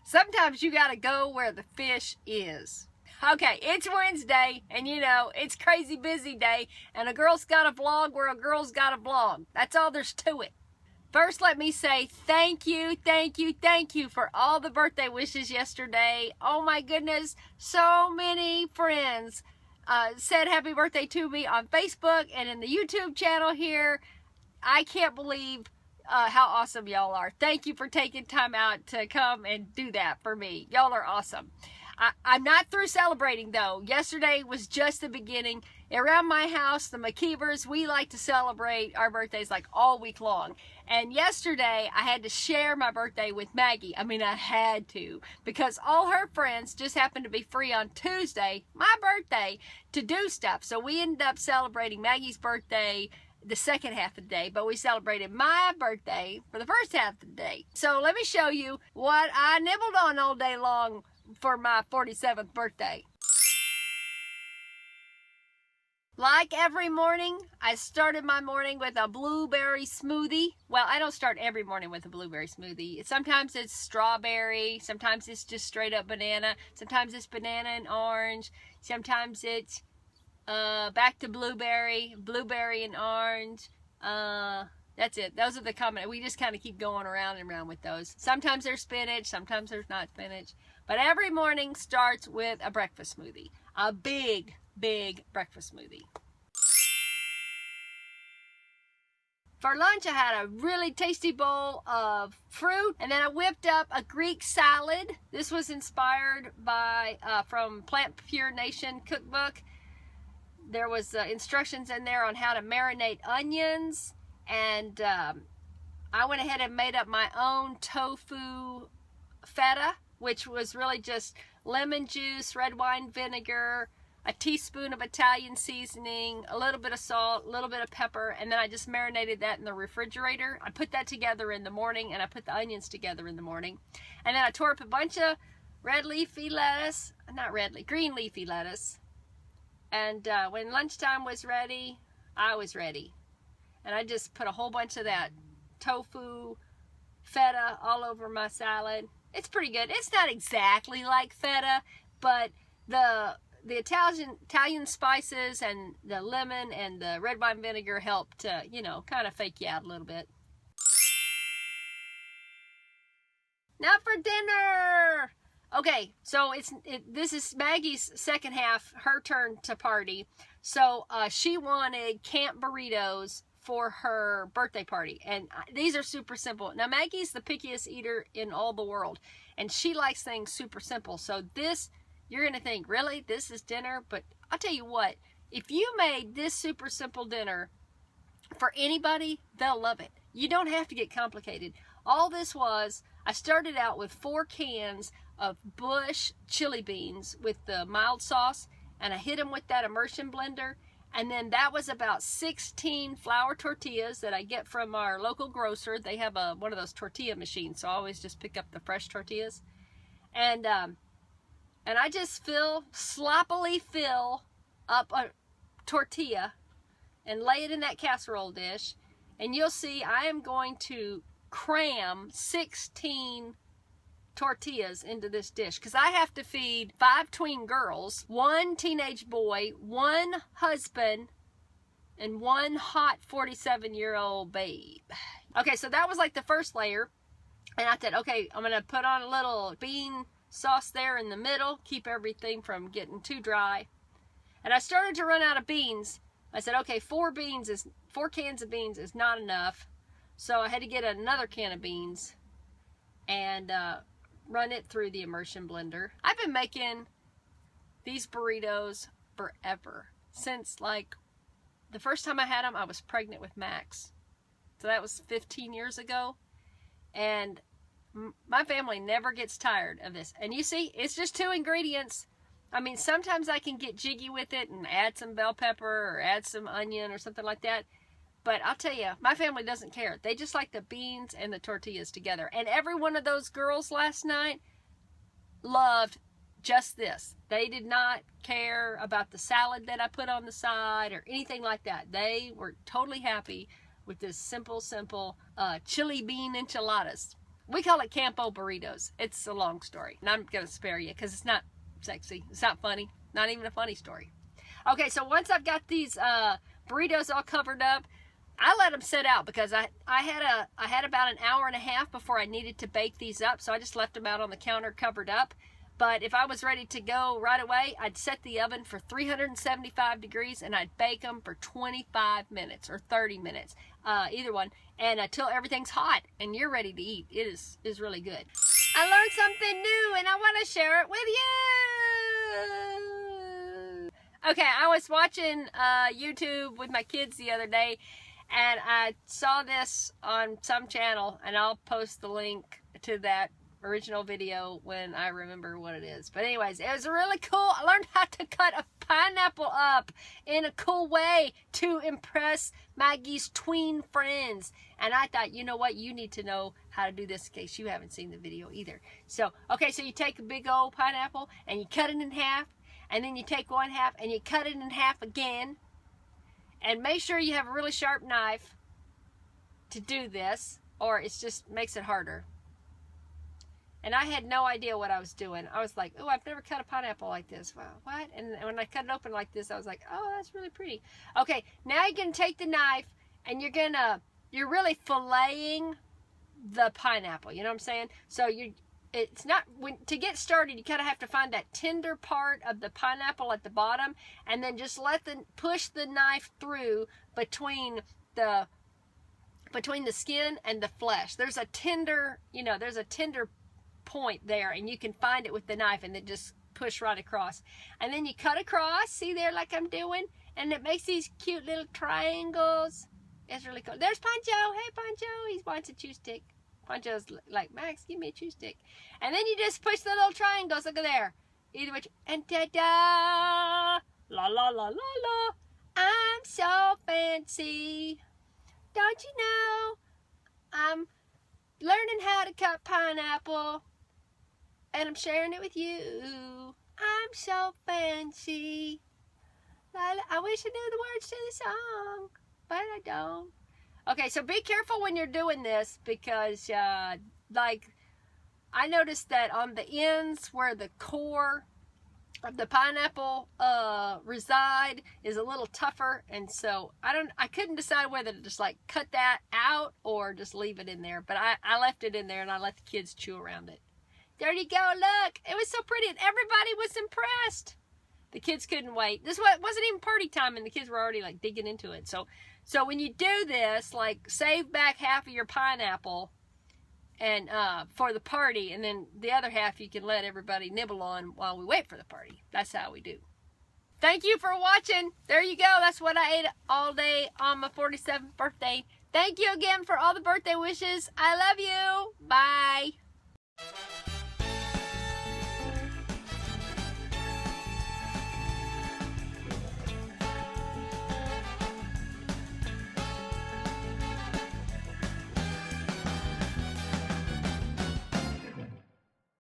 Sometimes you gotta go where the fish is. Okay, it's Wednesday, and you know, it's crazy busy day, and a girl's got a vlog where a girl's got a vlog. That's all there's to it. First, let me say thank you for all the birthday wishes yesterday. Oh my goodness, so many friends said happy birthday to me on Facebook and in the YouTube channel here. I can't believe how awesome y'all are. Thank you for taking time out to come and do that for me. Y'all are awesome. I'm not through celebrating though. Yesterday was just the beginning. Around my house, the McKeevers, we like to celebrate our birthdays like all week long. And yesterday, I had to share my birthday with Maggie. I mean, I had to, because all her friends just happened to be free on Tuesday, my birthday, to do stuff. So we ended up celebrating Maggie's birthday the second half of the day, but we celebrated my birthday for the first half of the day. So let me show you what I nibbled on all day long for my 47th birthday. Like every morning, I started my morning with a blueberry smoothie. Well, I don't start every morning with a blueberry smoothie. Sometimes it's strawberry, sometimes it's just straight up banana, sometimes it's banana and orange, sometimes it's back to blueberry and orange. That's it. Those are the common. We just kind of keep going around and around with those. Sometimes there's spinach, sometimes there's not spinach. But every morning starts with a breakfast smoothie. A big breakfast smoothie. For lunch, I had a really tasty bowl of fruit, and then I whipped up a Greek salad. This was inspired by from Plant Pure Nation cookbook. There was instructions in there on how to marinate onions, and I went ahead and made up my own tofu feta, which was really just lemon juice, red wine vinegar, a teaspoon of Italian seasoning, a little bit of salt, a little bit of pepper, and then I just marinated that in the refrigerator. I put that together in the morning, and I put the onions together in the morning. And then I tore up a bunch of green leafy lettuce. And when lunchtime was ready, I was ready. And I just put a whole bunch of that tofu feta all over my salad. It's pretty good. It's not exactly like feta, but the Italian spices and the lemon and the red wine vinegar help to, you know, kind of fake you out a little bit. Now for dinner! Okay, so this is Maggie's second half, her turn to party. So she wanted camp burritos for her birthday party, and these are super simple. Now Maggie's the pickiest eater in all the world, and she likes things super simple. So this, you're gonna think, really, this is dinner? But I'll tell you what, if you made this super simple dinner for anybody, they'll love it. You don't have to get complicated. All this was, I started out with 4 cans of Bush chili beans with the mild sauce, and I hit them with that immersion blender. And then that was about 16 flour tortillas that I get from our local grocer. They have one of those tortilla machines, so I always just pick up the fresh tortillas. And I just sloppily fill up a tortilla and lay it in that casserole dish. And you'll see I am going to cram 16 tortillas into this dish, because I have to feed 5 tween girls, 1 teenage boy, 1 husband, and 1 hot 47-year-old babe. Okay, so that was like the first layer, and I said, okay, I'm gonna put on a little bean sauce there in the middle, keep everything from getting too dry. And I started to run out of beans. I said, okay, 4 cans of beans is not enough, so I had to get another can of beans and run it through the immersion blender. I've been making these burritos forever. Since like the first time I had them, I was pregnant with Max. So that was 15 years ago. And my family never gets tired of this. And you see, it's just 2 ingredients. I mean, sometimes I can get jiggy with it and add some bell pepper or add some onion or something like that. But I'll tell you, my family doesn't care. They just like the beans and the tortillas together. And every one of those girls last night loved just this. They did not care about the salad that I put on the side or anything like that. They were totally happy with this simple chili bean enchiladas. We call it Campo burritos. It's a long story, and I'm going to spare you because it's not sexy. It's not funny. Not even a funny story. Okay, so once I've got these burritos all covered up, I let them sit out because I had about an hour and a half before I needed to bake these up, so I just left them out on the counter covered up. But if I was ready to go right away, I'd set the oven for 375 degrees and I'd bake them for 25 minutes or 30 minutes, either one, and until everything's hot and you're ready to eat. It is really good. I learned something new and I want to share it with you. Okay, I was watching YouTube with my kids the other day, and I saw this on some channel, and I'll post the link to that original video when I remember what it is. But anyways, it was really cool. I learned how to cut a pineapple up in a cool way to impress Maggie's tween friends. And I thought, you know what, you need to know how to do this in case you haven't seen the video either. So, okay, so you take a big old pineapple and you cut it in half, and then you take one half and you cut it in half again. And make sure you have a really sharp knife to do this, or it just makes it harder. And I had no idea what I was doing. I was like, oh, I've never cut a pineapple like this. Wow, what? And when I cut it open like this, I was like, oh, that's really pretty. Okay, now you're going to take the knife and you're really filleting the pineapple. You know what I'm saying? So it's not, to get started, you kind of have to find that tender part of the pineapple at the bottom, and then just push the knife through between the skin and the flesh. There's a tender point there, and you can find it with the knife, and then just push right across, and then you cut across, see there, like I'm doing, and it makes these cute little triangles. It's really cool. There's Pancho. Hey, Pancho, he wants a chew stick. Pancho's like, Max, give me a chew stick. And then you just push the little triangles. Look at there. Either which, and ta-da! La la la la la. I'm so fancy. Don't you know? I'm learning how to cut pineapple, and I'm sharing it with you. I'm so fancy. I wish I knew the words to the song, but I don't. Okay, so be careful when you're doing this, because like I noticed that on the ends where the core of the pineapple reside is a little tougher, and so I couldn't decide whether to just like cut that out or just leave it in there, but I left it in there and I let the kids chew around it. There you go, look, it was so pretty and everybody was impressed. The kids couldn't wait. This wasn't even party time and the kids were already like digging into it. So when you do this, like save back half of your pineapple and for the party, and then the other half you can let everybody nibble on while we wait for the party. That's how we do. Thank you for watching. There you go. That's what I ate all day on my 47th birthday. Thank you again for all the birthday wishes. I love you. Bye.